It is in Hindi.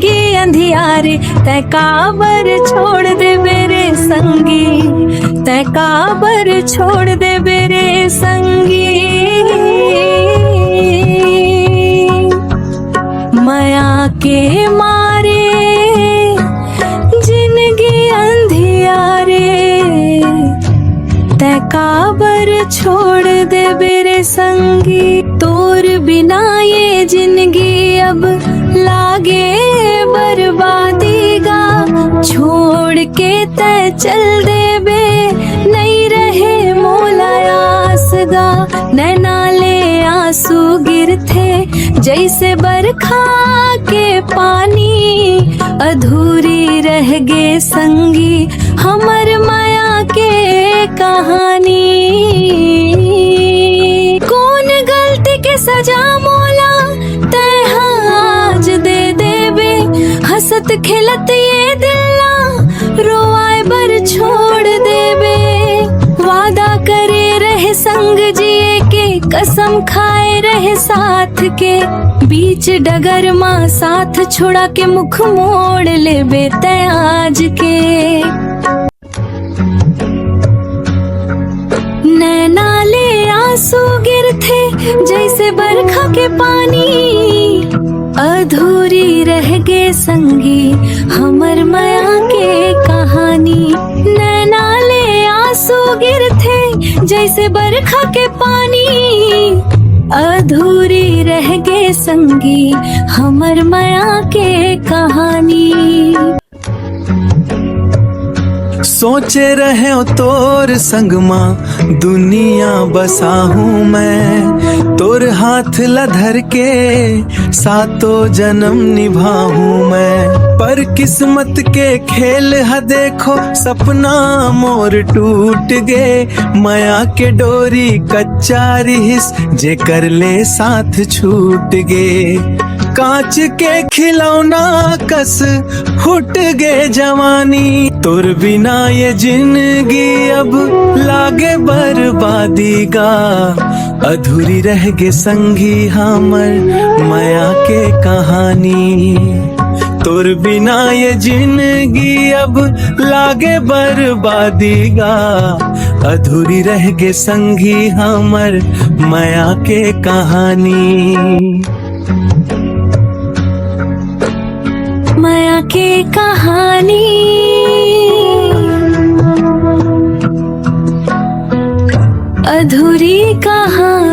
जिंदगी अंधियारे तै काबर छोड़ दे मेरे संगी, तै काबर छोड़ दे मेरे संगी। माया के मारे जिंदगी अंधियारे तै काबर छोड़ दे मेरे संगी। तोर बिना ये जिंदगी अब लागे बर्बादी गा, छोड़ के तै चल दे बे नहीं रहे मोला आस गा। नैना ले आंसू गिरथे जैसे बरखा के पानी, अधूरी रह गे संगी हमर माया के कहानी। कौन गलती के सजा मोला तै आज दे देबे, हंसत खेलत ये दिल रोआए बर छोड़ देबे। वादा करे रहे संग जिए के, कसम खाए रहे साथ के, बीच डगर माँ साथ छोड़ा के मुख मोड़ लेबे तै आज के। नैना ले आंसू गिरथे जैसे बरखा के पानी, अधूरी रह गे संगी हमर माया के कहानी। नैना ले आंसू गिरथे जैसे बरखा के पानी, अधूरी रह गे संगी हमर माया के कहानी। सोचे रहे हो तोर संग माँ दुनिया बसा हूँ मैं, तोर हाथ लधर के सातों जन्म निभाऊं मैं। पर किस्मत के खेल है देखो सपना मोर टूट गे, माया के डोरी कच्चा रिहिस जे कर ले साथ छूट गे। कांच के खिलौना कस फुट गे जवानी, तोर बिना ये जिंदगी अब लागे बर्बादी गा। अधूरी रह गे संगी हमर माया के कहानी, तोर बिना ये जिंदगी अब लागे बर्बादी गा। अधूरी रह गे संगी हमर माया के कहानी। माया के कहानी, अधूरी कहानी।